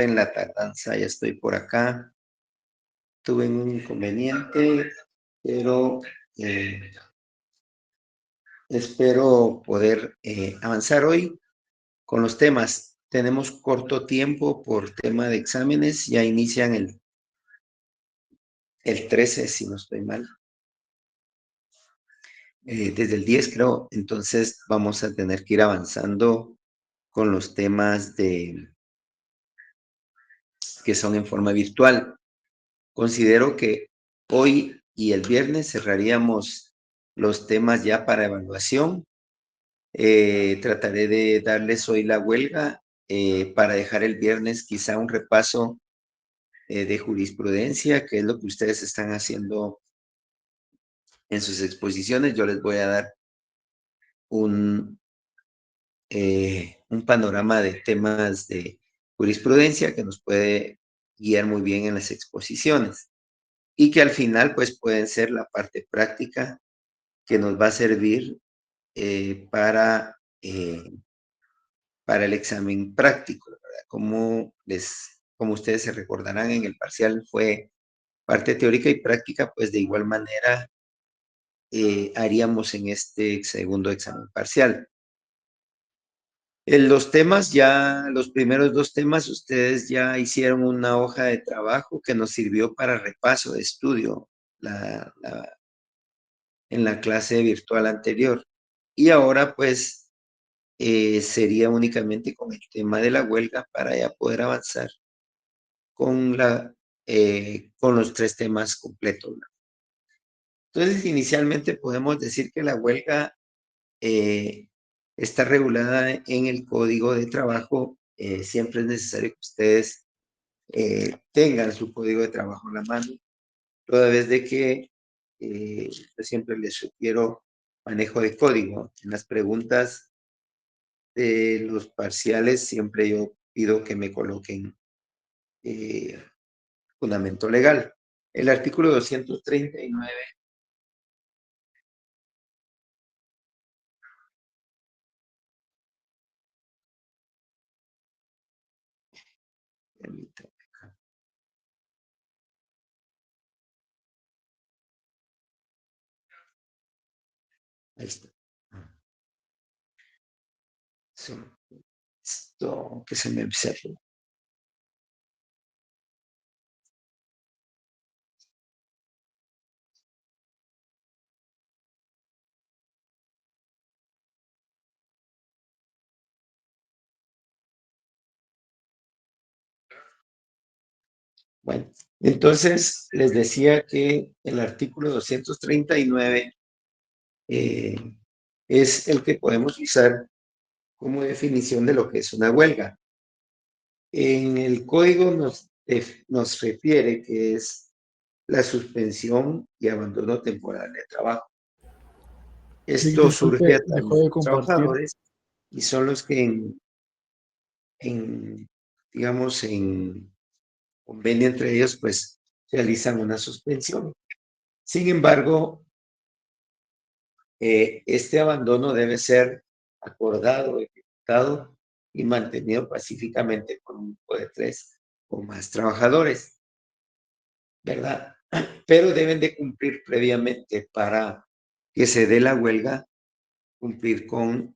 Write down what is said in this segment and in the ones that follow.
En la tardanza, ya estoy por acá. Tuve un inconveniente, pero espero poder avanzar hoy con los temas. Tenemos corto tiempo por tema de exámenes, ya inician el 13, si no estoy mal. Desde el 10 creo, entonces vamos a tener que ir avanzando con los temas que son en forma virtual. Considero que hoy y el viernes cerraríamos los temas ya para evaluación. Trataré de darles hoy la huelga para dejar el viernes quizá un repaso de jurisprudencia, que es lo que ustedes están haciendo en sus exposiciones. Yo les voy a dar un panorama de temas de jurisprudencia que nos puede guiar muy bien en las exposiciones y que al final pues pueden ser la parte práctica que nos va a servir eh, para, eh, para el examen práctico, ¿verdad? Como ustedes se recordarán, en el parcial fue parte teórica y práctica, pues de igual manera haríamos en este segundo examen parcial. En los temas, ya los primeros dos temas, ustedes ya hicieron una hoja de trabajo que nos sirvió para repaso de estudio en la clase virtual anterior. Y ahora, pues, sería únicamente con el tema de la huelga para ya poder avanzar con, con los tres temas completos, ¿no? Entonces, inicialmente podemos decir que la huelga eh, está regulada en el Código de Trabajo. Siempre es necesario que ustedes tengan su Código de Trabajo en la mano, toda vez de que yo siempre les sugiero manejo de código. En las preguntas de los parciales siempre yo pido que me coloquen eh, fundamento legal. El artículo 239, ahí está. Sí, esto que se me observa. Bueno, entonces les decía que el artículo 239 eh, es el que podemos usar como definición de lo que es una huelga. En el código nos refiere que es la suspensión y abandono temporal de trabajo. Vic, Esto surge disculpe, a través dejó de de los compartir. trabajadores y son los que digamos, en convenio entre ellos, pues realizan una suspensión. Sin embargo, este abandono debe ser acordado, ejecutado y mantenido pacíficamente por un grupo de 3 o más trabajadores, ¿verdad? Pero deben de cumplir previamente para que se dé la huelga, cumplir con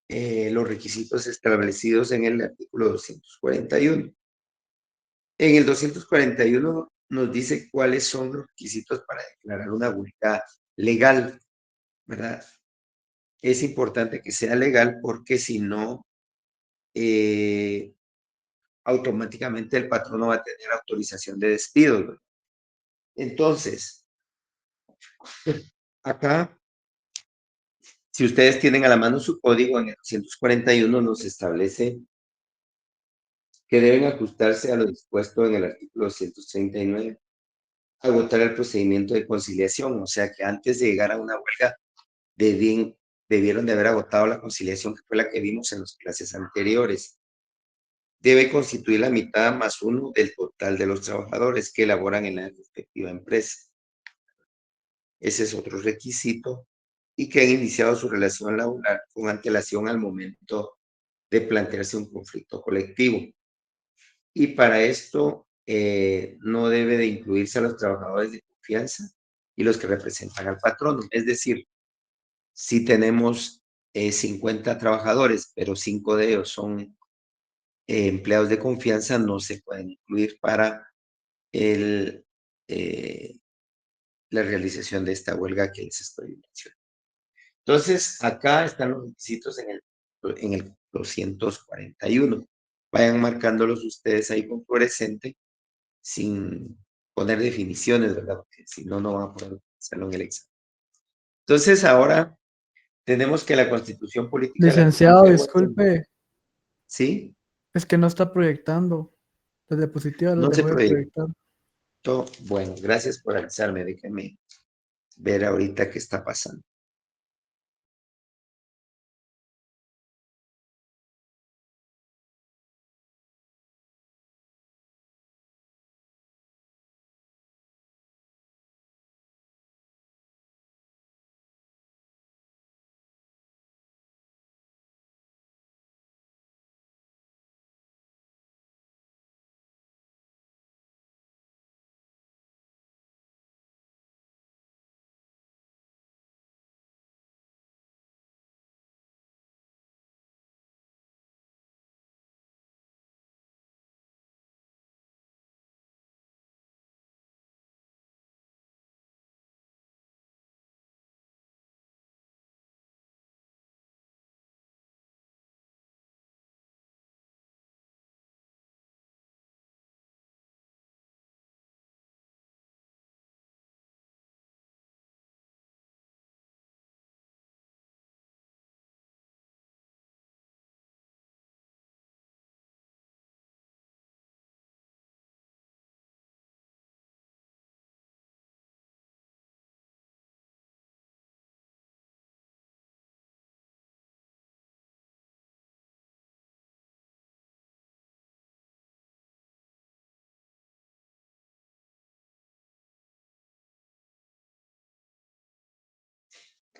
los requisitos establecidos en el artículo 241. En el 241 nos dice cuáles son los requisitos para declarar una huelga legal, ¿verdad? Es importante que sea legal porque si no, automáticamente el patrón no va a tener autorización de despido, ¿verdad? Entonces, acá, si ustedes tienen a la mano su código, en el 241 nos establece que deben ajustarse a lo dispuesto en el artículo 239, agotar el procedimiento de conciliación, o sea que antes de llegar a una huelga debieron de haber agotado la conciliación, que fue la que vimos en las clases anteriores. Debe constituir la mitad más uno del total de los trabajadores que elaboran en la respectiva empresa. Ese es otro requisito. Y que han iniciado su relación laboral con antelación al momento de plantearse un conflicto colectivo. y para esto no debe de incluirse a los trabajadores de confianza y los que representan al patrono. Es decir, si tenemos 50 trabajadores, pero 5 de ellos son empleados de confianza, no se pueden incluir para el, eh, la realización de esta huelga que les estoy mencionando. Entonces, acá están los requisitos en el 241. Vayan marcándolos ustedes ahí con fluorescente sin poner definiciones, ¿verdad? Porque si no, no van a poder hacerlo en el examen. Entonces, ahora tenemos que la Constitución Política de la Licenciado, República de Guatemala, disculpe, ¿sí? es que no está proyectando. Las diapositivas las No se dejó de proyectó. proyectar. Bueno, gracias por avisarme. Déjenme ver ahorita qué está pasando.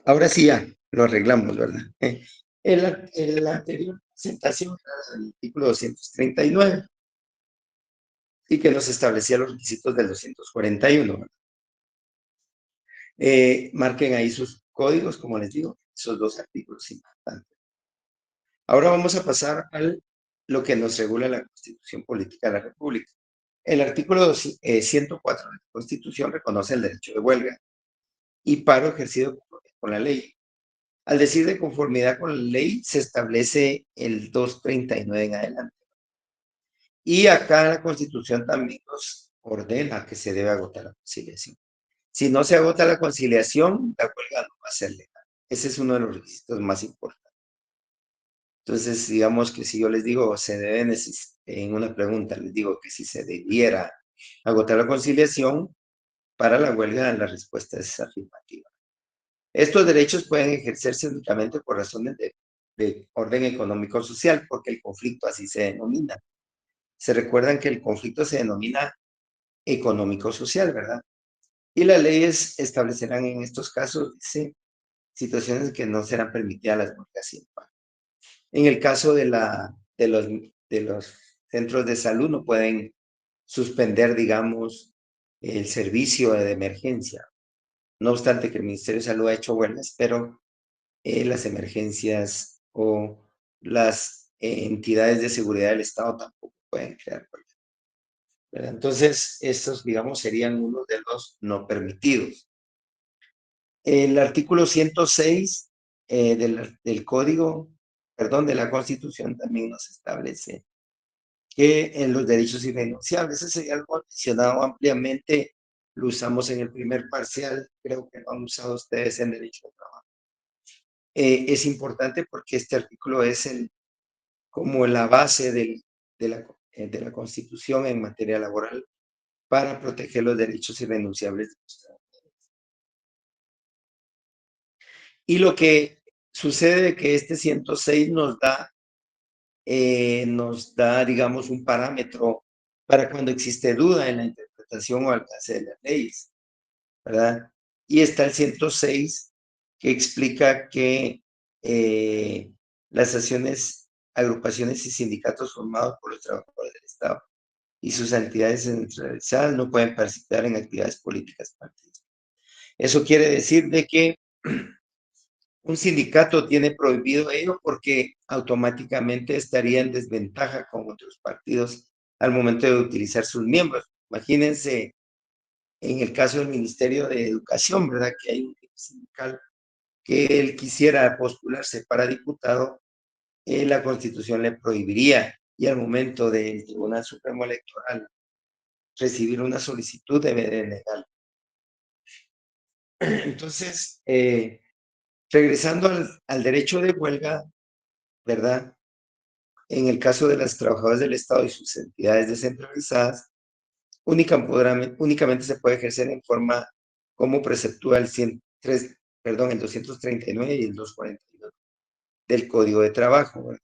Ahora sí ya lo arreglamos, ¿verdad? La anterior presentación era el artículo 239 y que nos establecía los requisitos del 241, ¿verdad? Marquen ahí sus códigos, como les digo, esos dos artículos importantes. Ahora vamos a pasar a lo que nos regula la Constitución Política de la República. El artículo 104 de la Constitución reconoce el derecho de huelga y paro ejercido con la ley. Al decir de conformidad con la ley, se establece el 239 en adelante. Y acá la Constitución también nos ordena que se debe agotar la conciliación. Si no se agota la conciliación, la huelga no va a ser legal. Ese es uno de los requisitos más importantes. Entonces, digamos que si yo les digo, se debe, en una pregunta les digo que si se debiera agotar la conciliación, para la huelga la respuesta es afirmativa. Estos derechos pueden ejercerse únicamente por razones de orden económico-social, porque el conflicto así se denomina. Se recuerdan que el conflicto se denomina económico-social, ¿verdad? Y las leyes establecerán en estos casos, dice, situaciones que no serán permitidas las huelgas sin pago. En el caso de los centros de salud, no pueden suspender, digamos, el servicio de emergencia. No obstante que el Ministerio de Salud ha hecho huelgas, pero las emergencias o las entidades de seguridad del Estado tampoco pueden crear huelgas, ¿verdad? Entonces, estos, digamos, serían uno de los no permitidos. El artículo 106 del Código, perdón, de la Constitución también nos establece que en los derechos irrenunciables, ese ya lo hemos mencionado ampliamente, lo usamos en el primer parcial, creo que lo han usado ustedes en derecho de trabajo. Es importante porque este artículo es como la base de la Constitución en materia laboral para proteger los derechos irrenunciables de los trabajadores. Y lo que sucede es que este 106 digamos, un parámetro para cuando existe duda en la interpretación o alcance de las leyes, ¿verdad? Y está el 106 que explica que las agrupaciones y sindicatos formados por los trabajadores del Estado y sus entidades centralizadas no pueden participar en actividades políticas partidistas. Eso quiere decir de que un sindicato tiene prohibido ello porque automáticamente estaría en desventaja con otros partidos al momento de utilizar sus miembros. Imagínense en el caso del Ministerio de Educación, ¿verdad? Que hay un sindical que él quisiera postularse para diputado, la Constitución le prohibiría y al momento del Tribunal Supremo Electoral recibir una solicitud debe de negar. Entonces, regresando al derecho de huelga, ¿verdad? En el caso de las trabajadoras del Estado y sus entidades descentralizadas, únicamente se puede ejercer en forma como preceptúa el 103, perdón, el 239 y el 242 del Código de Trabajo, ¿verdad?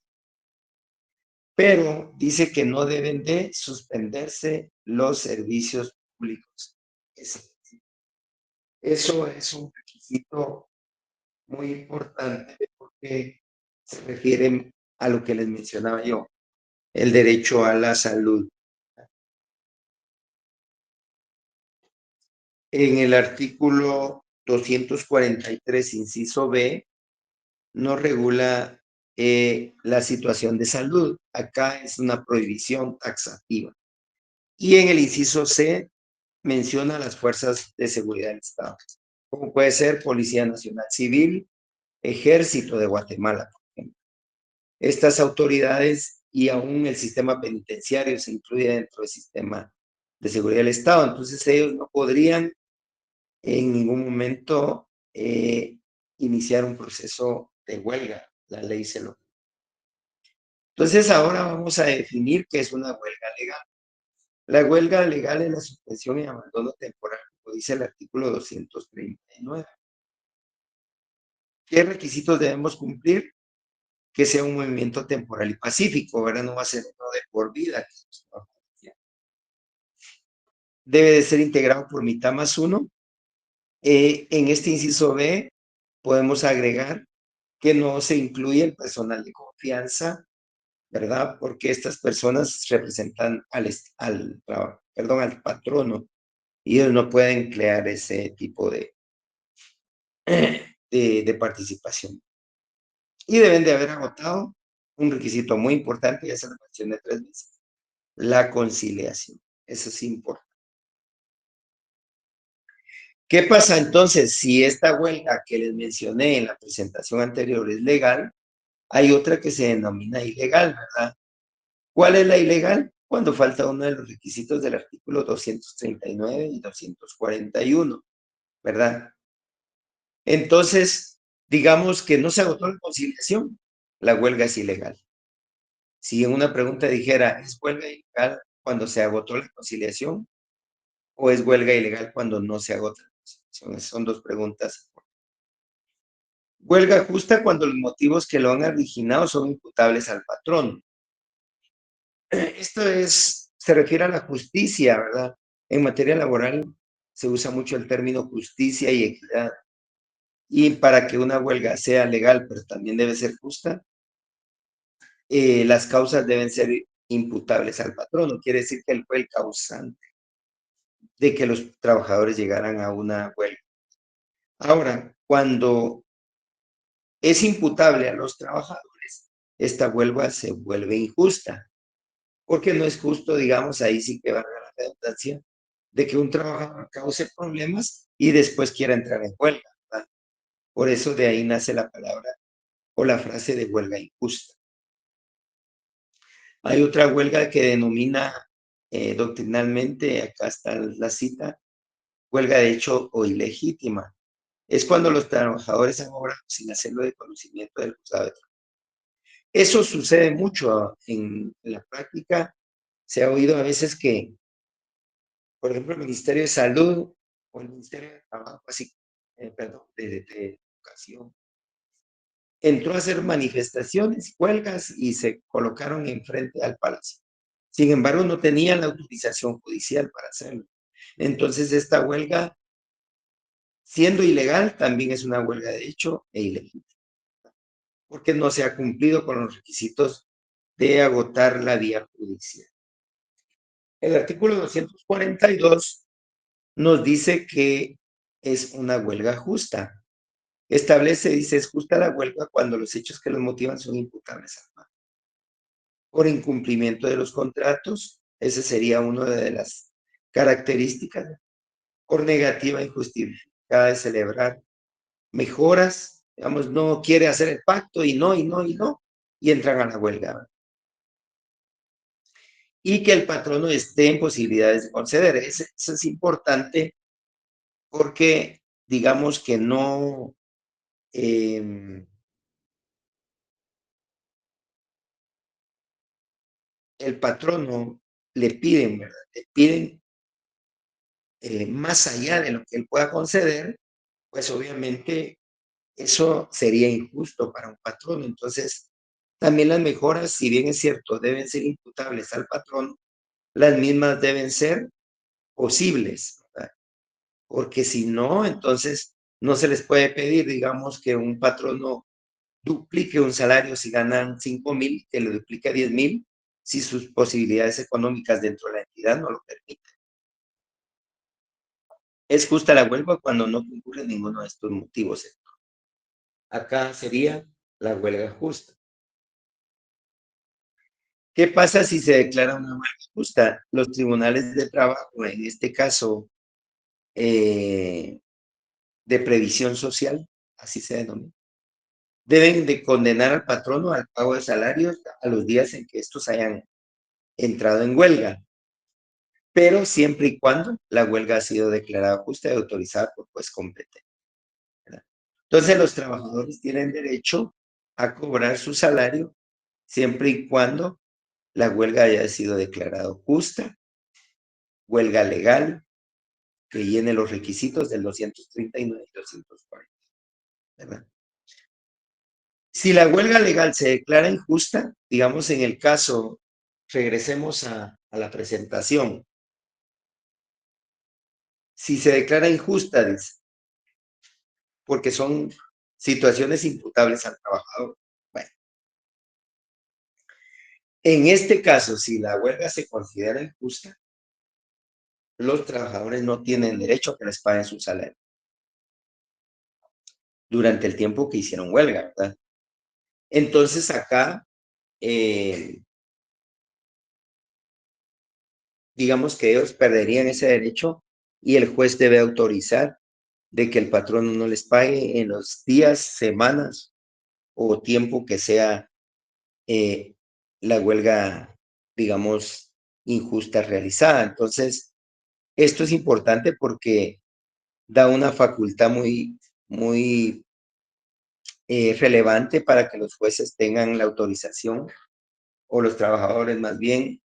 Pero dice que no deben de suspenderse los servicios públicos. Eso es un requisito muy importante porque se refiere a lo que les mencionaba yo, el derecho a la salud. En el artículo 243, inciso B, no regula la situación de salud. Acá es una prohibición taxativa. Y en el inciso C menciona las fuerzas de seguridad del Estado, como puede ser Policía Nacional Civil, Ejército de Guatemala, por ejemplo. Estas autoridades y aún el sistema penitenciario se incluye dentro del sistema de seguridad del Estado. Entonces ellos no podrían en ningún momento iniciar un proceso de huelga. La ley se lo. Entonces ahora vamos a definir qué es una huelga legal. La huelga legal es la suspensión y abandono temporal, como dice el artículo 239. ¿Qué requisitos debemos cumplir? Que sea un movimiento temporal y pacífico, ¿verdad? No va a ser uno de por vida. Debe de ser integrado por mitad más uno. En este inciso B podemos agregar que no se incluye el personal de confianza, ¿verdad? Porque estas personas representan al patrono y ellos no pueden crear ese tipo de participación. Y deben de haber agotado un requisito muy importante, ya se lo mencioné 3 veces, la conciliación. Eso es importante. ¿Qué pasa entonces si esta huelga que les mencioné en la presentación anterior es legal? Hay otra que se denomina ilegal, ¿verdad? ¿Cuál es la ilegal? Cuando falta uno de los requisitos del artículo 239 y 241, ¿verdad? Entonces, digamos que no se agotó la conciliación, la huelga es ilegal. Si en una pregunta dijera, ¿es huelga ilegal cuando se agotó la conciliación o es huelga ilegal cuando no se agota la conciliación? Esas son dos preguntas. Huelga justa cuando los motivos que lo han originado son imputables al patrón. Esto se refiere a la justicia, ¿verdad? En materia laboral se usa mucho el término justicia y equidad. Y para que una huelga sea legal, pero también debe ser justa, las causas deben ser imputables al patrón. No quiere decir que él fue el causante de que los trabajadores llegaran a una huelga. Ahora, cuando es imputable a los trabajadores, esta huelga se vuelve injusta, porque no es justo, digamos, ahí sí que va a la redundancia, de que un trabajador cause problemas y después quiera entrar en huelga, ¿verdad? Por eso de ahí nace la palabra o la frase de huelga injusta. Hay otra huelga que denomina doctrinalmente, acá está la cita, huelga de hecho o ilegítima. Es cuando los trabajadores han obrado sin hacerlo de conocimiento del juzgado de trabajo. Eso sucede mucho en la práctica. Se ha oído a veces que, por ejemplo, el Ministerio de Salud o el Ministerio de Trabajo, así, perdón, de Educación, entró a hacer manifestaciones, huelgas y se colocaron enfrente al palacio. Sin embargo, no tenían la autorización judicial para hacerlo. Entonces, esta huelga, siendo ilegal, también es una huelga de hecho e ilegítima, porque no se ha cumplido con los requisitos de agotar la vía judicial. El artículo 242 nos dice que es una huelga justa. Establece, dice, es justa la huelga cuando los hechos que los motivan son imputables al pago. Por incumplimiento de los contratos, esa sería una de las características. Por negativa injustificada de celebrar mejoras, digamos, no quiere hacer el pacto y no, y no, y no, y entran a la huelga. Y que el patrono esté en posibilidades de conceder. Eso es importante porque, digamos que no, el patrono le piden, ¿verdad? Le piden más allá de lo que él pueda conceder, pues obviamente eso sería injusto para un patrono. Entonces, también las mejoras, si bien es cierto, deben ser imputables al patrono, las mismas deben ser posibles, ¿verdad? Porque si no, entonces no se les puede pedir, digamos, que un patrono duplique un salario si ganan 5,000, que lo duplique a 10,000, si sus posibilidades económicas dentro de la entidad no lo permiten. Es justa la huelga cuando no concurre ninguno de estos motivos. Acá sería la huelga justa. ¿Qué pasa si se declara una huelga justa? Los tribunales de trabajo, en este caso de previsión social, así se denomina, deben de condenar al patrono al pago de salarios a los días en que estos hayan entrado en huelga, pero siempre y cuando la huelga ha sido declarada justa y autorizada por juez competente, ¿verdad? Entonces los trabajadores tienen derecho a cobrar su salario siempre y cuando la huelga haya sido declarada justa, huelga legal, que llene los requisitos del 239 y 240, ¿verdad? Si la huelga legal se declara injusta, digamos en el caso, regresemos a la presentación, si se declara injusta, dice, porque son situaciones imputables al trabajador. Bueno, en este caso, si la huelga se considera injusta, los trabajadores no tienen derecho a que les paguen su salario durante el tiempo que hicieron huelga, ¿verdad? Entonces acá, eh, digamos que ellos perderían ese derecho y el juez debe autorizar de que el patrono no les pague en los días, semanas o tiempo que sea eh, la huelga, digamos, injusta realizada. Entonces, esto es importante porque da una facultad muy relevante para que los jueces tengan la autorización o los trabajadores más bien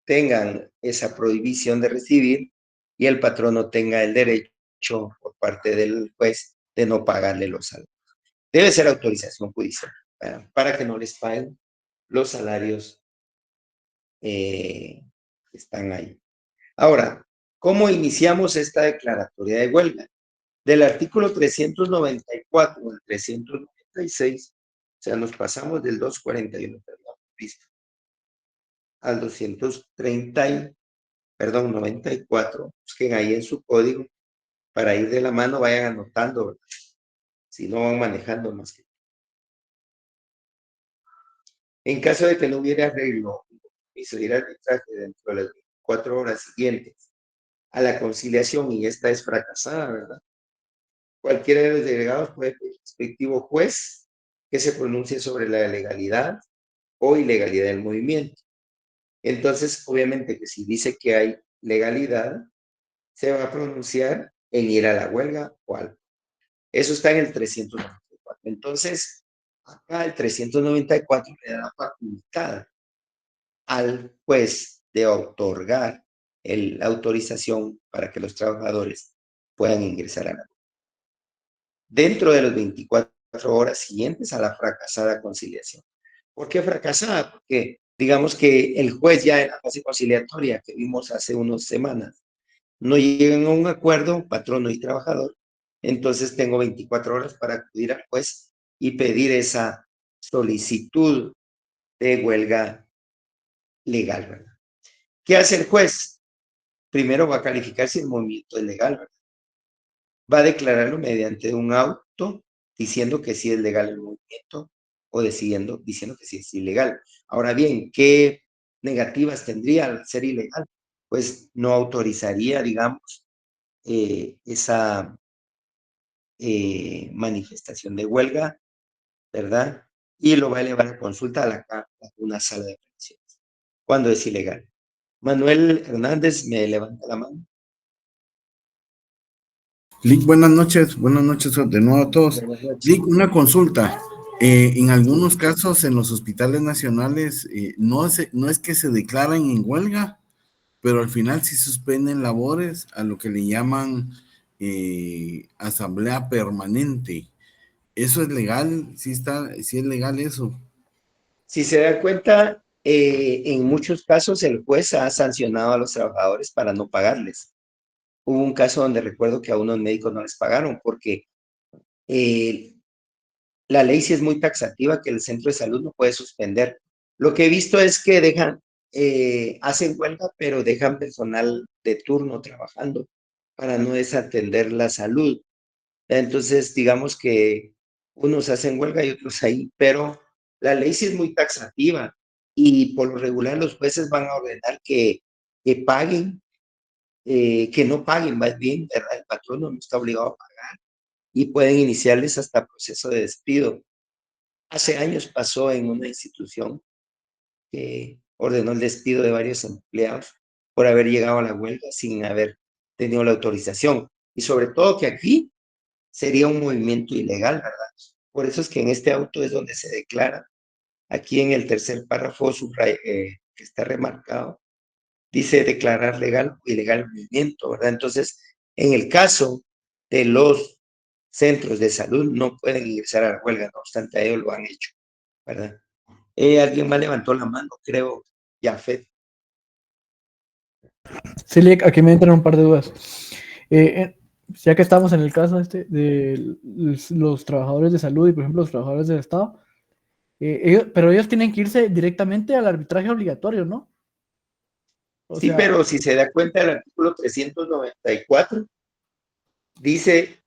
tengan esa prohibición de recibir y el patrono tenga el derecho por parte del juez de no pagarle los salarios. Debe ser autorización judicial para que no les paguen los salarios que están ahí. Ahora, ¿cómo iniciamos esta declaratoria de huelga? Del artículo 394 al 396, o sea, nos pasamos del 241, perdón, visto, al 230, perdón, 94, busquen ahí en su código, para ir de la mano, vayan anotando, ¿verdad? Si no van manejando más que. En caso de que no hubiera arreglo y se diera arbitraje dentro de las 24 horas siguientes a la conciliación y esta es fracasada, ¿verdad? Cualquiera de los delegados puede pedir al respectivo juez que se pronuncie sobre la legalidad o ilegalidad del movimiento. Entonces, obviamente que si dice que hay legalidad, se va a pronunciar en ir a la huelga o algo. Eso está en el 394. Entonces, acá el 394 le da la facultad al juez de otorgar la autorización para que los trabajadores puedan ingresar a la dentro de las 24 horas siguientes a la fracasada conciliación. ¿Por qué fracasada? Porque digamos que el juez ya en la fase conciliatoria que vimos hace unas semanas no llegan a un acuerdo, patrono y trabajador, entonces tengo 24 horas para acudir al juez y pedir esa solicitud de huelga legal, ¿verdad? ¿Qué hace el juez? Primero va a calificar si el movimiento es legal, ¿verdad? Va a declararlo mediante un auto diciendo que sí es legal el movimiento o diciendo que sí es ilegal. Ahora bien, ¿qué negativas tendría al ser ilegal? Pues no autorizaría, digamos, esa manifestación de huelga, ¿verdad? Y lo va a elevar a consulta a una sala de apelaciones, cuando es ilegal. Manuel Hernández me levanta la mano. Lick, buenas noches de nuevo a todos. Buenas noches. Lick, una consulta. En algunos Sí. casos en los hospitales nacionales no es que se declaran en huelga, pero al final sí suspenden labores a lo que le llaman asamblea permanente. ¿Eso es legal? ¿Sí es legal eso? Si se da cuenta, en muchos casos el juez ha sancionado a los trabajadores para no pagarles. Hubo un caso donde recuerdo que a unos médicos no les pagaron porque eh, la ley sí es muy taxativa que el centro de salud no puede suspender. Lo que he visto es que hacen huelga, pero dejan personal de turno trabajando para no desatender la salud. Entonces, digamos que unos hacen huelga y otros ahí, pero la ley sí es muy taxativa y por lo regular los jueces van a ordenar que paguen, que no paguen más bien, ¿verdad? El patrón no está obligado a pagar y pueden iniciarles hasta proceso de despido. Hace años pasó en una institución que ordenó el despido de varios empleados por haber llegado a la huelga sin haber tenido la autorización. Y sobre todo que aquí sería un movimiento ilegal, ¿verdad? Por eso es que en este auto es donde se declara, aquí en el tercer párrafo que está remarcado, dice declarar legal o ilegal el movimiento, ¿verdad? Entonces, en el caso de los centros de salud, no pueden ingresar a la huelga, no obstante, ellos lo han hecho, ¿verdad? Alguien más levantó la mano, creo, Jafet. Sí, Lick, aquí me entran un par de dudas. Eh, eh, ya que estamos en el caso este de los trabajadores de salud y, por ejemplo, los trabajadores del Estado, pero ellos tienen que irse directamente al arbitraje obligatorio, ¿no? O Sí, sea, pero si se da cuenta, el artículo 394 dice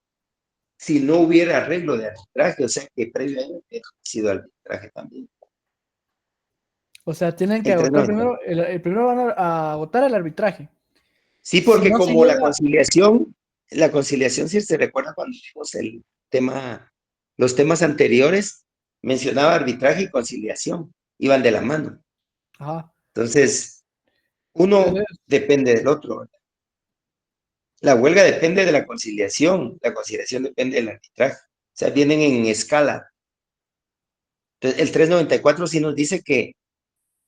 si no hubiera arreglo de arbitraje, o sea que previamente ha sido arbitraje también. tienen que El agotar 390. primero, el primero van a agotar el arbitraje. Sí, Si porque no se como llega, la conciliación, si se recuerda cuando vimos el tema, los temas anteriores, mencionaba arbitraje y conciliación, iban de la mano. ajá, Entonces, uno entonces, depende del otro, ¿verdad? La huelga depende de la conciliación depende del arbitraje. O sea, vienen en escala. Entonces, el 394 sí nos dice que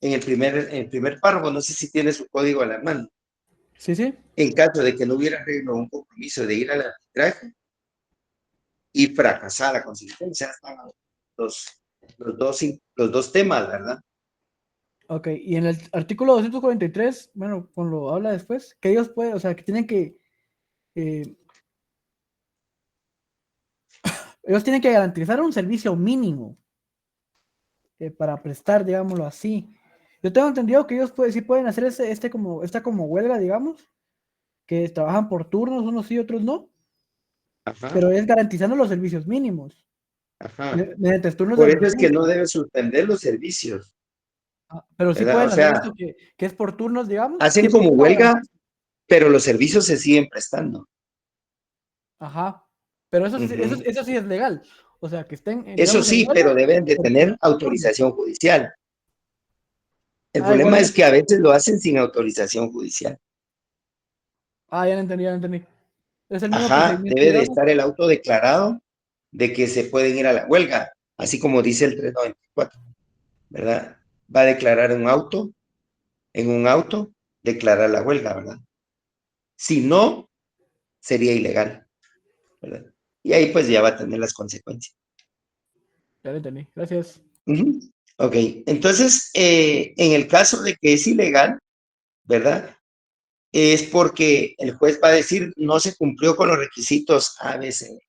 en el primer párrafo, no sé si tiene su código a la mano, sí, sí, en caso de que no hubiera arreglo o un compromiso de ir al arbitraje y fracasar la conciliación, o sea, estaban los, los dos temas, ¿verdad? ok. Y en el artículo 243, bueno, cuando habla después, que ellos pueden, o sea, que tienen que, eh, ellos tienen que garantizar un servicio mínimo para prestar, digámoslo así. Yo tengo entendido que ellos sí pueden hacer esta como huelga, digamos, que trabajan por turnos, unos sí, otros no, Ajá, pero es garantizando los servicios mínimos, ajá. mediante turnos de Por eso es que atención. no debe suspender los servicios, Pero sí ¿verdad? O pueden hacer sea, esto que es por turnos, digamos, hacen siempre y como cuando. huelga, pero los servicios se siguen prestando. Ajá. Pero Ujú. eso sí es legal. O sea, que estén, Eso digamos, en sí, huelga pero deben de por, tener por turno. autorización judicial. El problema es Igualmente. que a veces lo hacen sin autorización judicial. Ya lo entendí, ya lo entendí. Es el mismo Ajá, procedimiento, debe de digamos. estar el auto declarado de que se pueden ir a la huelga, así como dice el 394, ¿verdad? Va a declarar en un auto, declarar la huelga, ¿verdad? Si no, sería ilegal, ¿verdad? Y ahí pues ya va a tener las consecuencias. Ya lo entendí. Gracias. Ujú. Ok, entonces, en el caso de que es ilegal, ¿verdad? Es porque el juez va a decir no se cumplió con los requisitos ABC.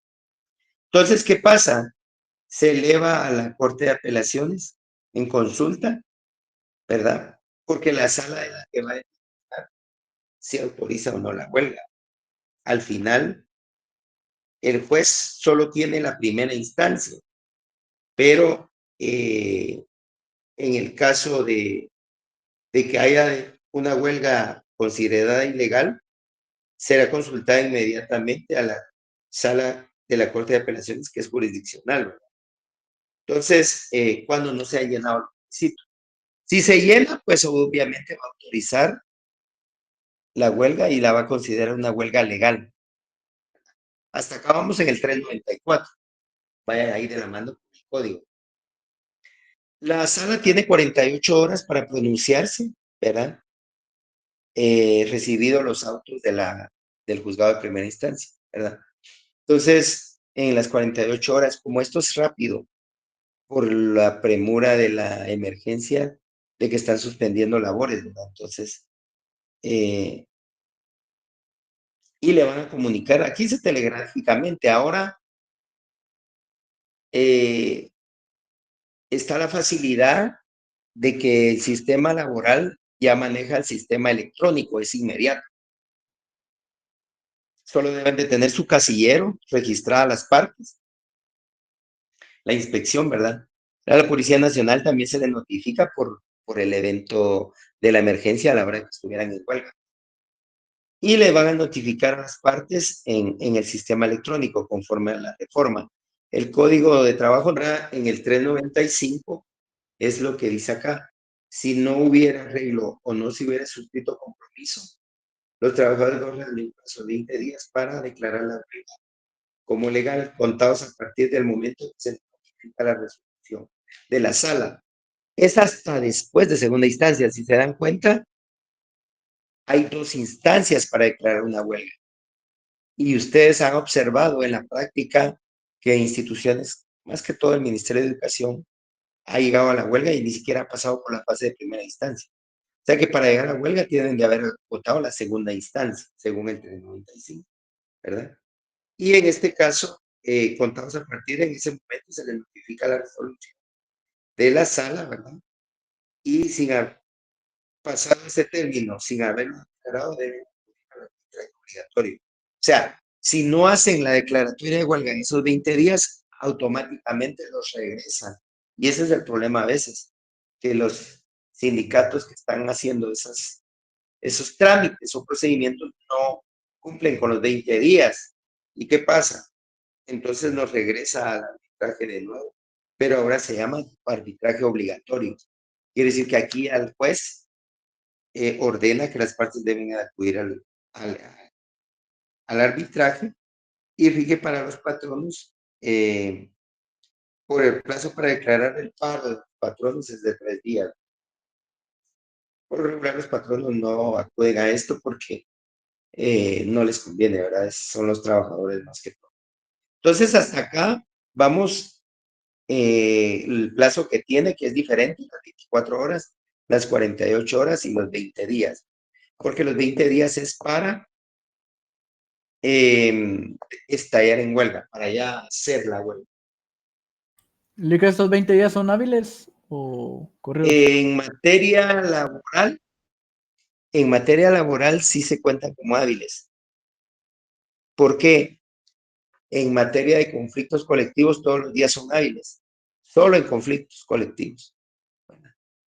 Entonces, ¿qué pasa? Se eleva a la Corte de Apelaciones en consulta, ¿verdad? Porque la sala de la que va se autoriza o no la huelga. Al final, el juez solo tiene la primera instancia, pero en el caso de que haya una huelga considerada ilegal, será consultada inmediatamente a la sala de la Corte de Apelaciones, que es jurisdiccional, ¿verdad? Entonces, cuando no se ha llenado el requisito. Si se llena, pues obviamente va a autorizar la huelga y la va a considerar una huelga legal. Hasta acá vamos en el 394. Vaya ahí de la mano con el código. La sala tiene 48 horas para pronunciarse, ¿verdad? Recibido los autos del juzgado de primera instancia, ¿verdad? Entonces, en las 48 horas, como esto es rápido, por la premura de la emergencia, de que están suspendiendo labores, ¿verdad? Entonces, y le van a comunicar, aquí dice telegráficamente, ahora está la facilidad de que el sistema laboral ya maneja el sistema electrónico, es inmediato. Solo deben de tener su casillero, registrada las partes, la inspección, ¿verdad? A la Policía Nacional también se le notifica por el evento de la emergencia a la hora que estuvieran en huelga. Y le van a notificar a las partes en el sistema electrónico conforme a la reforma. El código de trabajo en el 395 es lo que dice acá. Si no hubiera arreglo o no se hubiera suscrito compromiso, los trabajadores gozan de un plazo de 20 días para declarar la huelga como legal, contados a partir del momento que se notifica la resolución de la sala. Es hasta después de segunda instancia. Si se dan cuenta, hay dos instancias para declarar una huelga. Y ustedes han observado en la práctica que instituciones, más que todo el Ministerio de Educación, ha llegado a la huelga y ni siquiera ha pasado por la fase de primera instancia. O sea que para llegar a la huelga tienen de haber votado la segunda instancia, según el 395, ¿verdad? Y en este caso, contados a partir de ese momento, se le notifica la resolución de la sala, ¿verdad? Y sin haber pasado ese término, sin haberlo declarado, deben notificar el arbitraje obligatorio. O sea, si no hacen la declaratoria de huelga en esos 20 días, automáticamente los regresan. Y ese es el problema a veces, que los sindicatos que están haciendo esos trámites o procedimientos no cumplen con los 20 días. ¿Y qué pasa? Entonces nos regresa al arbitraje de nuevo, pero ahora se llama arbitraje obligatorio. Quiere decir que aquí al juez ordena que las partes deben acudir al, al arbitraje y rige para los patronos por el plazo para declarar el paro de los patronos es de 3 días. Por lo regular los patronos no acuden a esto porque no les conviene, ¿verdad? Son los trabajadores más que todo. Entonces, hasta acá vamos el plazo que tiene, que es diferente, las 24 horas, las 48 horas y los 20 días. Porque los 20 días es para estallar en huelga, para ya hacer la huelga. ¿Le que estos 20 días son hábiles o correos? En materia laboral sí se cuentan como hábiles. ¿Por qué? En materia de conflictos colectivos todos los días son hábiles, solo en conflictos colectivos.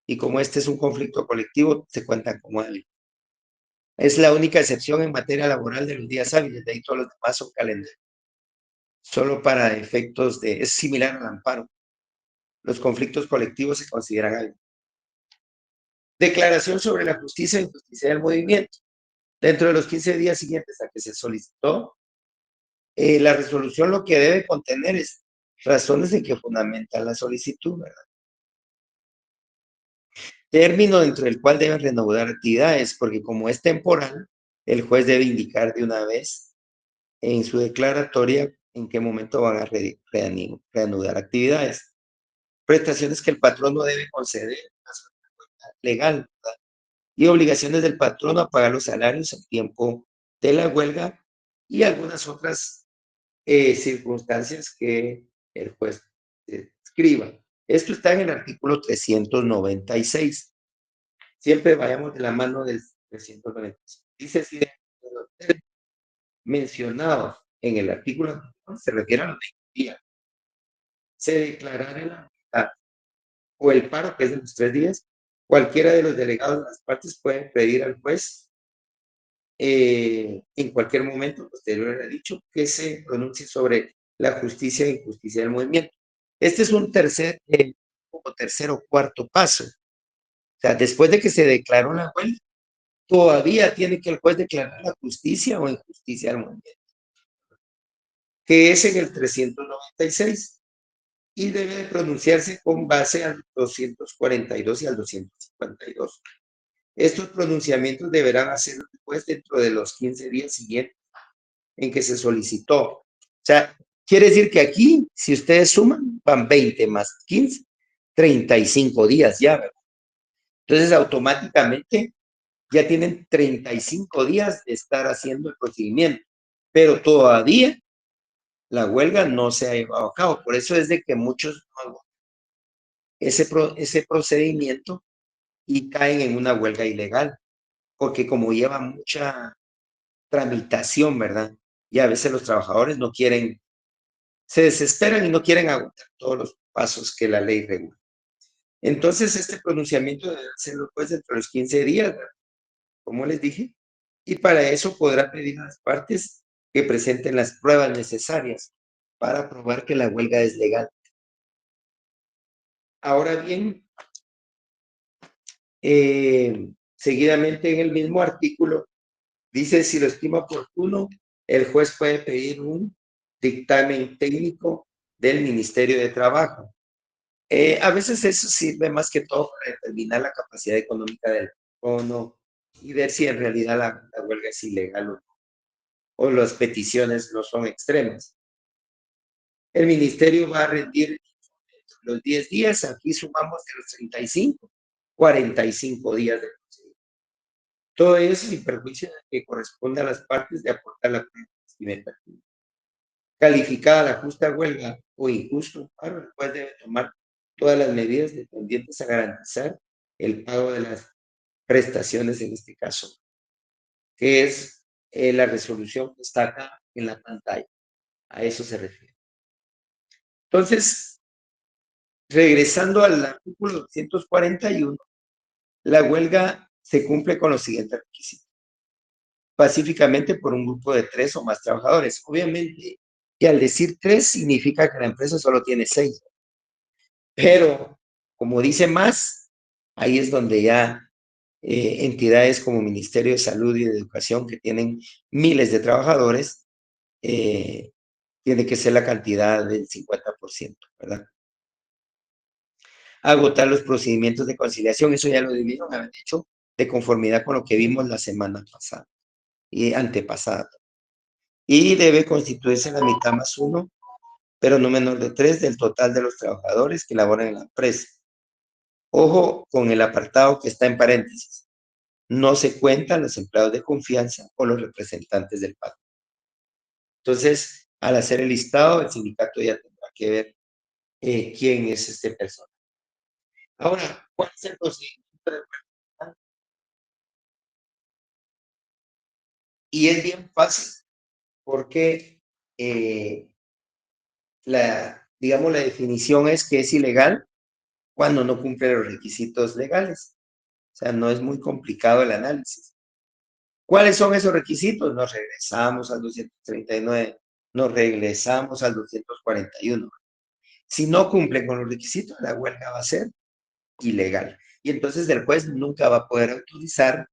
Y como este es un conflicto colectivo, se cuentan como hábiles. Es la única excepción en materia laboral de los días hábiles, de ahí todos los demás son calendarios. Solo para efectos es similar al amparo. Los conflictos colectivos se consideran hábiles. Declaración sobre la justicia e injusticia del movimiento. Dentro de los 15 días siguientes a que se solicitó, la resolución lo que debe contener es razones en que fundamenta la solicitud, ¿verdad? Término dentro del cual deben reanudar actividades, porque como es temporal, el juez debe indicar de una vez en su declaratoria en qué momento van a reanudar actividades. Prestaciones que el patrono debe conceder legal, ¿verdad? Y obligaciones del patrono a pagar los salarios en tiempo de la huelga y algunas otras circunstancias que el juez escriba. Esto está en el artículo 396. Siempre vayamos de la mano del 395. Dice si de los términos mencionados en el artículo anterior se refiere a los 20 días. Se declarara la mitad o el paro, que es de los 3 días, cualquiera de los delegados de las partes puede pedir al juez en cualquier momento posterior al dicho que se pronuncie sobre la justicia e injusticia del movimiento. Este es un como tercer o cuarto paso. O sea, después de que se declaró la huelga, todavía tiene que el juez declarar la justicia o injusticia del movimiento, que es en el 396, y debe de pronunciarse con base al 242 y al 252. Estos pronunciamientos deberán hacerlo después dentro de los 15 días siguientes en que se solicitó. O sea, quiere decir que aquí, si ustedes suman, van 20 más 15, 35 días ya, ¿verdad? Entonces, automáticamente ya tienen 35 días de estar haciendo el procedimiento, pero todavía la huelga no se ha llevado a cabo. Por eso es de que muchos no hagan ese procedimiento y caen en una huelga ilegal, porque como lleva mucha tramitación, ¿verdad? Y a veces los trabajadores no quieren, se desesperan y no quieren aguantar todos los pasos que la ley regula. Entonces, este pronunciamiento debe hacerlo pues dentro de los 15 días, ¿verdad? Como les dije, y para eso podrá pedir a las partes que presenten las pruebas necesarias para probar que la huelga es legal. Ahora bien, seguidamente en el mismo artículo dice, si lo estima oportuno, el juez puede pedir un dictamen técnico del Ministerio de Trabajo. A veces eso sirve más que todo para determinar la capacidad económica del bono y ver si en realidad la huelga es ilegal o las peticiones no son extremas. El ministerio va a rendir los 10 días, aquí sumamos de los 35, 45 días de procedimiento. Todo eso sin perjuicio de que corresponde a las partes de aportar la prueba. Calificada la justa huelga o injusto paro, el juez debe tomar todas las medidas tendientes a garantizar el pago de las prestaciones en este caso, que es la resolución que está acá en la pantalla. A eso se refiere. Entonces, regresando al artículo 241, la huelga se cumple con los siguientes requisitos. Pacíficamente por un grupo de 3 o más trabajadores. Obviamente, que al decir 3 significa que la empresa solo tiene 6. Pero, como dice más, ahí es donde ya entidades como Ministerio de Salud y de Educación, que tienen miles de trabajadores, tiene que ser la cantidad del 50%, ¿verdad? Agotar los procedimientos de conciliación, eso ya lo debieron haber hecho de conformidad con lo que vimos la semana pasada y antepasada. Y debe constituirse la mitad más 1, pero no menor de 3 del total de los trabajadores que laboran en la empresa. Ojo con el apartado que está en paréntesis. No se cuentan los empleados de confianza o los representantes del patrón. Entonces, al hacer el listado, el sindicato ya tendrá que ver quién es este persona. Ahora, ¿cuál es el procedimiento de huelga? Y es bien fácil porque digamos, la definición es que es ilegal cuando no cumple los requisitos legales. O sea, no es muy complicado el análisis. ¿Cuáles son esos requisitos? Nos regresamos al 239, nos regresamos al 241. Si no cumplen con los requisitos, la huelga va a ser ilegal. Y entonces el juez nunca va a poder autorizar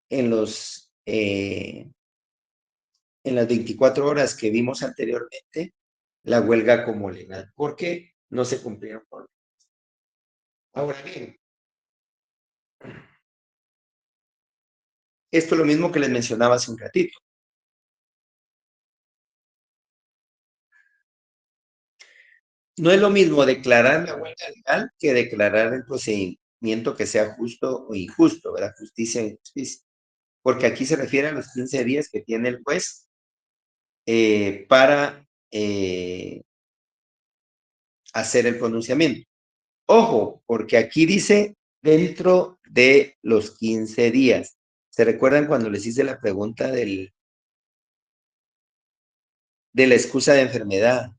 en las 24 horas que vimos anteriormente la huelga como legal, porque no se cumplieron con. Ahora bien, esto es lo mismo que les mencionaba hace un ratito. No es lo mismo declarar la huelga legal que declarar el procedimiento que sea justo o injusto, ¿verdad? Justicia e injusticia. Porque aquí se refiere a los 15 días que tiene el juez para hacer el pronunciamiento. Ojo, porque aquí dice dentro de los 15 días. O ¿Se recuerdan cuando les hice la pregunta de la excusa de enfermedad?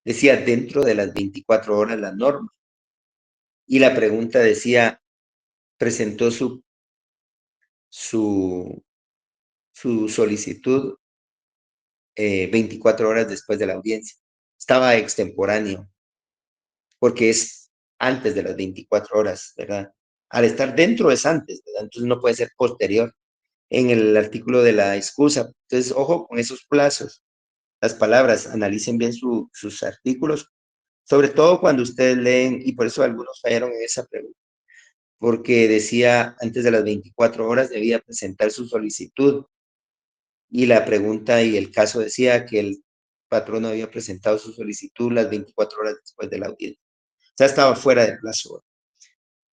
Decía dentro de las 24 horas la norma. Y la pregunta decía, presentó su, su solicitud 24 horas después de la audiencia. Estaba extemporáneo, porque es antes de las 24 horas, ¿verdad? Al estar dentro es antes, ¿verdad? Entonces no puede ser posterior en el artículo de la excusa. Entonces, ojo con esos plazos. Las palabras, analicen bien sus artículos, sobre todo cuando ustedes leen, y por eso algunos fallaron en esa pregunta, porque decía antes de las 24 horas debía presentar su solicitud, y la pregunta y el caso decía que el patrón había presentado su solicitud las 24 horas después de la audiencia. O sea, estaba fuera del plazo.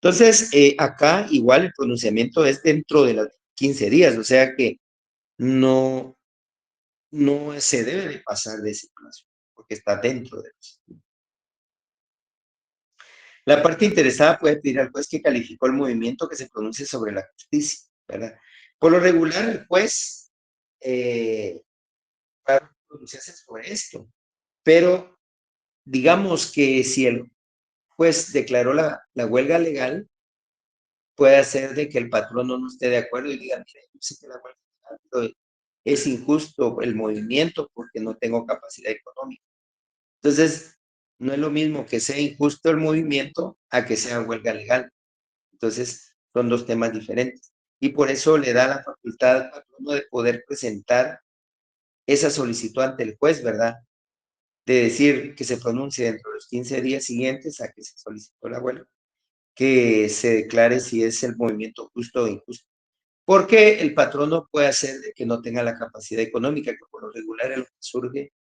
Entonces, acá igual el pronunciamiento es dentro de los 15 días, o sea que no, no se debe de pasar de ese plazo, porque está dentro de los. La parte interesada puede pedir al juez que calificó el movimiento que se pronuncie sobre la justicia, ¿verdad? Por lo regular, el juez va a pronunciarse sobre esto, pero digamos que si el juez declaró la huelga legal, puede hacer de que el patrón no esté de acuerdo y diga, mire, yo sé que la huelga es legal, pero es injusto el movimiento porque no tengo capacidad económica. Entonces, no es lo mismo que sea injusto el movimiento a que sea huelga legal. Entonces, son dos temas diferentes. Y por eso le da la facultad al patrono de poder presentar esa solicitud ante el juez, ¿verdad? De decir que se pronuncie dentro de los 15 días siguientes a que se solicitó la huelga, que se declare si es el movimiento justo o injusto. Porque el patrono puede hacer de que no tenga la capacidad económica, que por lo regular es lo que surge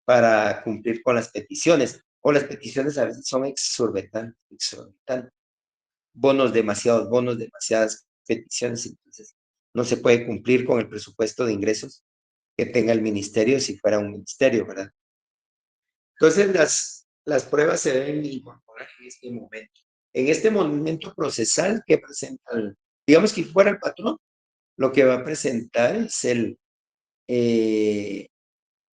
para cumplir con las peticiones. O las peticiones a veces son exorbitantes. Demasiados bonos, demasiadas peticiones, entonces no se puede cumplir con el presupuesto de ingresos que tenga el ministerio si fuera un ministerio, ¿verdad? Entonces las pruebas se deben incorporar en este momento. En este momento procesal que presenta, digamos que fuera el patrón, lo que va a presentar es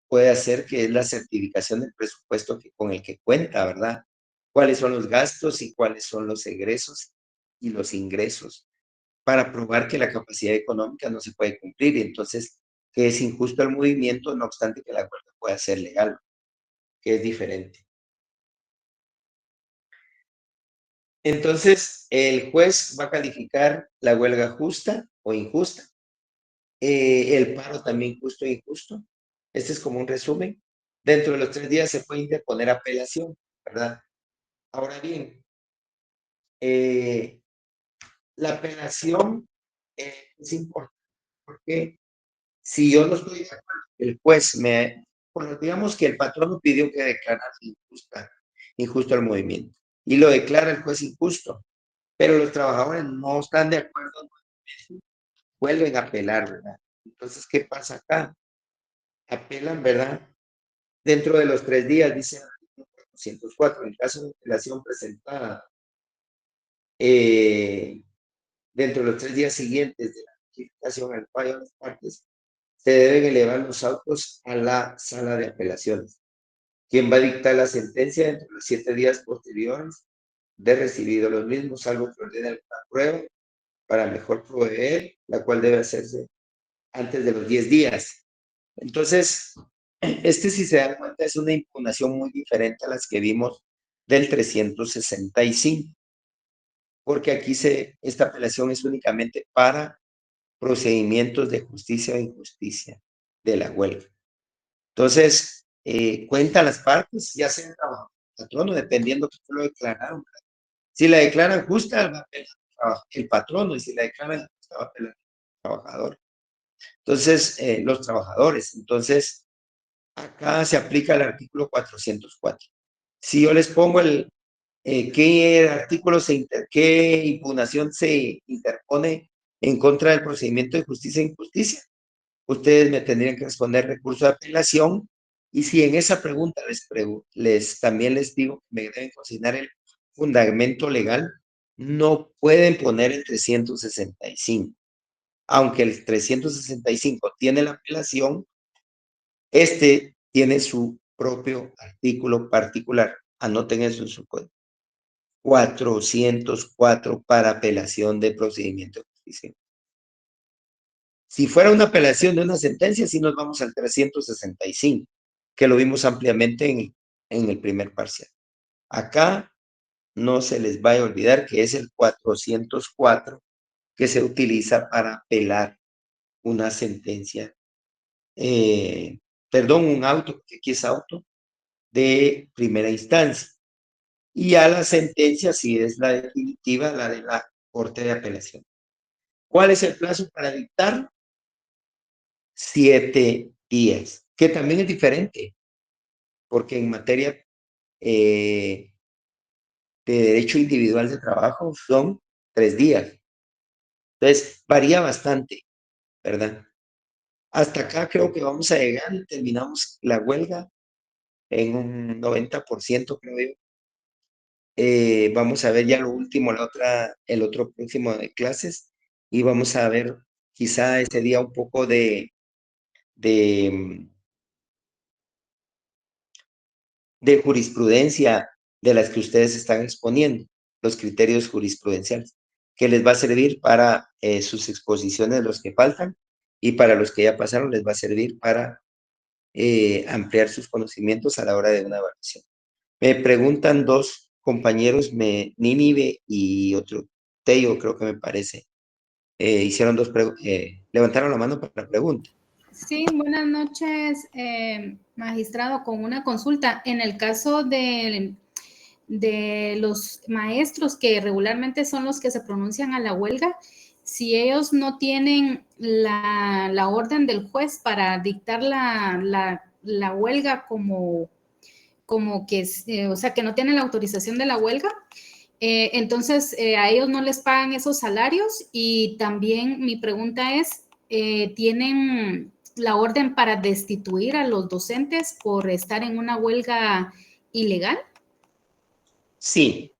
puede hacer que es la certificación del presupuesto con el que cuenta, ¿verdad? Cuáles son los gastos y cuáles son los egresos y los ingresos, para probar que la capacidad económica no se puede cumplir y entonces que es injusto el movimiento, no obstante que la huelga pueda ser legal, que es diferente. Entonces, el juez va a calificar la huelga justa o injusta, el paro también justo e injusto. Este es como un resumen. Dentro de los 3 días se puede interponer apelación, ¿verdad? Ahora bien, la apelación es importante porque si yo no estoy de acuerdo, el juez digamos que el patrono pidió que declarase injusto el movimiento y lo declara el juez injusto, pero los trabajadores no están de acuerdo, vuelven a apelar, ¿verdad? Entonces, ¿qué pasa acá? Apelan, ¿verdad? Dentro de los 3 días, dice el artículo 404, en caso de apelación presentada dentro de los 3 días siguientes de la notificación al fallo de las partes, se deben elevar los autos a la sala de apelaciones, quien va a dictar la sentencia dentro de los 7 días posteriores de recibido los mismos, salvo que ordene alguna prueba para mejor proveer, la cual debe hacerse antes de los 10 días. Entonces, si se dan cuenta, es una impugnación muy diferente a las que vimos del 365, porque aquí esta apelación es únicamente para procedimientos de justicia o injusticia de la huelga. Entonces, cuentan las partes, ya sea el trabajador, el patrono, dependiendo que lo declararon. Si la declaran justa, va a apelar el patrono, y si la declaran injusta, va a apelar el trabajador. Entonces, los trabajadores. Entonces, acá se aplica el artículo 404. Si yo les pongo qué artículo qué impugnación se interpone en contra del procedimiento de justicia e injusticia, ustedes me tendrían que responder recurso de apelación, y si en esa pregunta también les digo que me deben consignar el fundamento legal, no pueden poner el 365. aunque el 365 tiene la apelación, este tiene su propio artículo particular. Anoten eso en su código. 404 para apelación de procedimiento de justicia. Si fuera una apelación de una sentencia, sí nos vamos al 365, que lo vimos ampliamente en el primer parcial. Acá no se les vaya a olvidar que es el 404 que se utiliza para apelar una sentencia, un auto, porque aquí es auto, de primera instancia. Y a la sentencia, si es la definitiva, la de la Corte de Apelación. ¿Cuál es el plazo para dictar? 7 días, que también es diferente, porque en materia de derecho individual de trabajo son 3 días. Entonces, varía bastante, ¿verdad? Hasta acá creo que vamos a llegar y terminamos la huelga en un 90%, creo yo. Vamos a ver ya lo último, el otro próximo de clases, y vamos a ver quizá ese día un poco de, de jurisprudencia de las que ustedes están exponiendo, los criterios jurisprudenciales, que les va a servir para sus exposiciones, los que faltan, y para los que ya pasaron les va a servir para ampliar sus conocimientos a la hora de una evaluación. Me preguntan dos compañeros, Nínive y otro Teo, creo que me parece, hicieron levantaron la mano para la pregunta. Sí, buenas noches, magistrado, con una consulta. En el caso de los maestros que regularmente son los que se pronuncian a la huelga, si ellos no tienen la orden del juez para dictar la huelga como que, o sea, que no tienen la autorización de la huelga, entonces a ellos no les pagan esos salarios. Y también mi pregunta es, ¿tienen la orden para destituir a los docentes por estar en una huelga ilegal? Sí.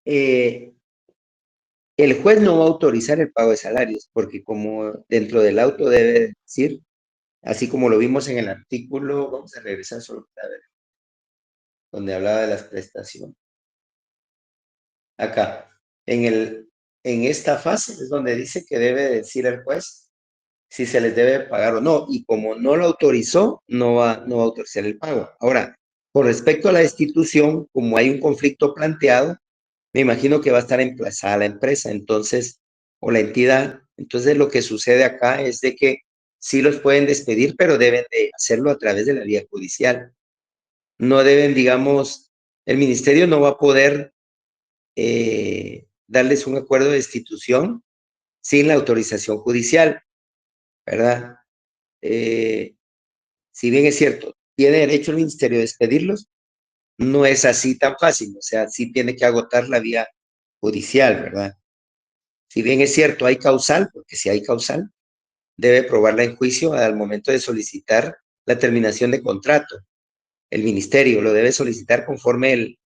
El juez no va a autorizar el pago de salarios, porque como dentro del auto debe decir, así como lo vimos en el artículo, vamos a regresar solo para ver, donde hablaba de las prestaciones. Acá, en esta fase es donde dice que debe decir el juez si se les debe pagar o no, y como no lo autorizó, no va a autorizar el pago. Ahora, con respecto a la destitución, como hay un conflicto planteado, me imagino que va a estar emplazada la empresa, entonces, o la entidad. Entonces, lo que sucede acá es de que sí los pueden despedir, pero deben de hacerlo a través de la vía judicial. No deben, digamos, el ministerio no va a poder darles un acuerdo de destitución sin la autorización judicial, ¿verdad? Si bien es cierto, tiene derecho el ministerio a despedirlos, no es así tan fácil, o sea, sí tiene que agotar la vía judicial, ¿verdad? Si bien es cierto, hay causal, porque si hay causal, debe probarla en juicio al momento de solicitar la terminación de contrato. El ministerio lo debe solicitar conforme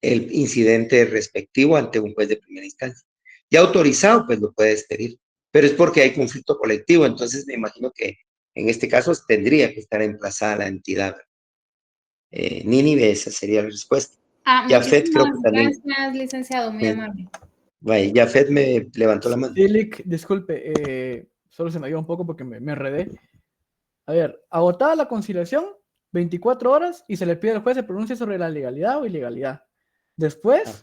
el incidente respectivo ante un juez de primera instancia. Ya autorizado, pues lo puede despedir, pero es porque hay conflicto colectivo, entonces me imagino que en este caso tendría que estar emplazada la entidad. Nínive, esa sería la respuesta. Jafet creo Muchísimas que también. gracias, licenciado, muy amable. Vaya, Jafet me levantó la mano. Silic, disculpe, solo se me dio un poco porque me enredé. A ver, agotada la conciliación, 24 horas y se le pide al juez se pronuncie sobre la legalidad o ilegalidad. Después,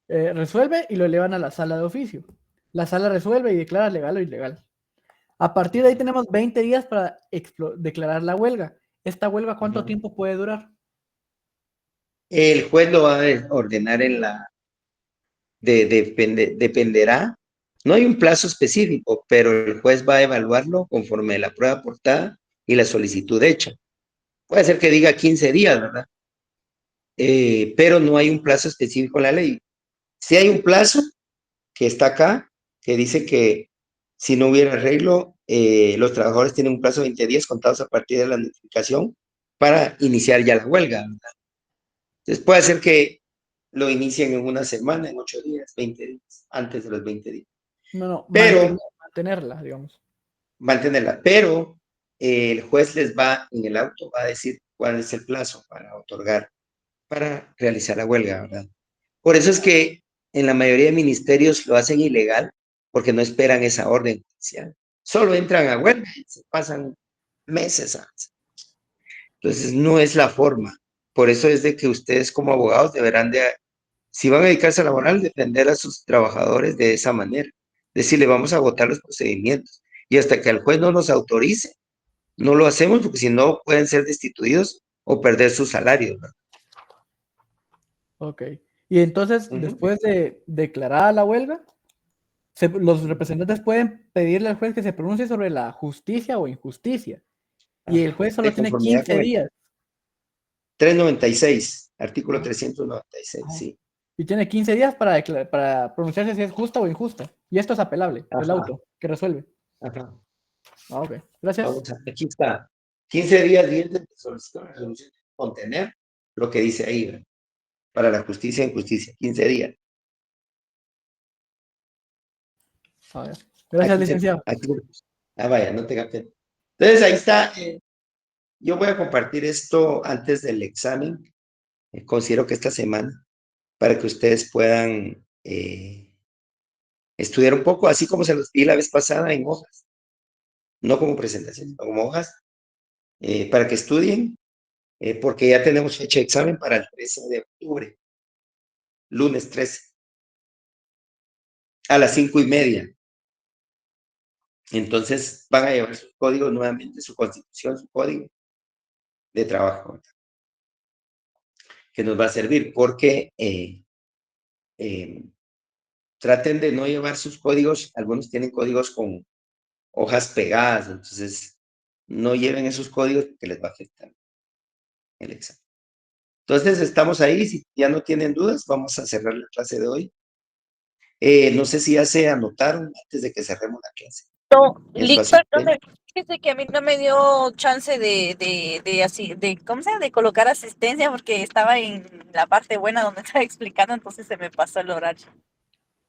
resuelve y lo elevan a la sala de oficio. La sala resuelve y declara legal o ilegal. A partir de ahí tenemos 20 días para declarar la huelga. ¿Esta huelga cuánto tiempo puede durar? El juez lo va a ordenar dependerá. No hay un plazo específico, pero el juez va a evaluarlo conforme la prueba aportada y la solicitud hecha. Puede ser que diga 15 días, ¿verdad? Pero no hay un plazo específico en la ley. Si hay un plazo que está acá, que dice que si no hubiera arreglo, los trabajadores tienen un plazo de 20 días contados a partir de la notificación para iniciar ya la huelga, ¿verdad? Entonces puede ser que lo inicien en una semana, en 8 días, 20 días, antes de los 20 días. No, Pero mantenerla, digamos. mantenerla, pero el juez les va, en el auto, va a decir cuál es el plazo para otorgar, para realizar la huelga, ¿verdad? Por eso es que en la mayoría de ministerios lo hacen ilegal, porque no esperan esa orden judicial. Solo entran a huelga y se pasan meses antes. Entonces, no es la forma. Por eso es de que ustedes como abogados deberán de, si van a dedicarse a laboral, defender a sus trabajadores de esa manera. Decirle, vamos a agotar los procedimientos. Y hasta que el juez no nos autorice, no lo hacemos, porque si no pueden ser destituidos o perder su salario, ¿verdad? Ok. Y entonces, después de declarada la huelga, los representantes pueden pedirle al juez que se pronuncie sobre la justicia o injusticia. Y el juez solo De tiene conformidad 15 con el días. 396, artículo Ajá. 396, Ajá. sí. Y tiene 15 días para pronunciarse si es justa o injusta. Y esto es apelable, el Ajá, auto, que resuelve. ajá. Ok, gracias. Vamos a, aquí está. 15 días dientes de solicitud de resolución contener lo que dice ahí, ¿verdad? Para la justicia e injusticia. 15 días. A ver. Gracias, Aquí se, licenciado. aquí, vaya, no tenga pena. Entonces ahí está. Yo voy a compartir esto antes del examen. Considero que esta semana, para que ustedes puedan estudiar un poco, así como se los di la vez pasada en hojas, no como presentación, sino como hojas, para que estudien, porque ya tenemos fecha de examen para el 13 de octubre, lunes 13, a las 5:30. Entonces van a llevar sus códigos nuevamente, su constitución, su código de trabajo, ¿verdad? Que nos va a servir, porque traten de no llevar sus códigos, algunos tienen códigos con hojas pegadas, entonces no lleven esos códigos porque les va a afectar el examen. Entonces estamos ahí, si ya no tienen dudas, vamos a cerrar la clase de hoy. No sé si ya se anotaron antes de que cerremos la clase No, en su perdón, asistente. fíjese que a mí no me dio chance de así, ¿cómo se llama? De colocar asistencia porque estaba en la parte buena donde estaba explicando, entonces se me pasó el horario.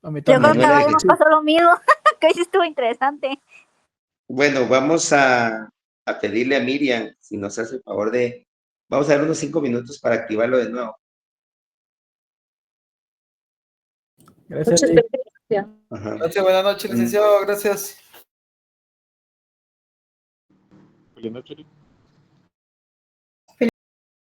A mí Yo creo también. que a Manuela, Valle nos pasó lo mismo, que hoy sí estuvo interesante. bueno, vamos a pedirle a Miriam si nos hace el favor de, vamos a dar unos 5 minutos para activarlo de nuevo. Gracias, Muchas Lee. gracias. Ajá. Gracias, buenas noches, licenciado. Gracias. Buenas noches.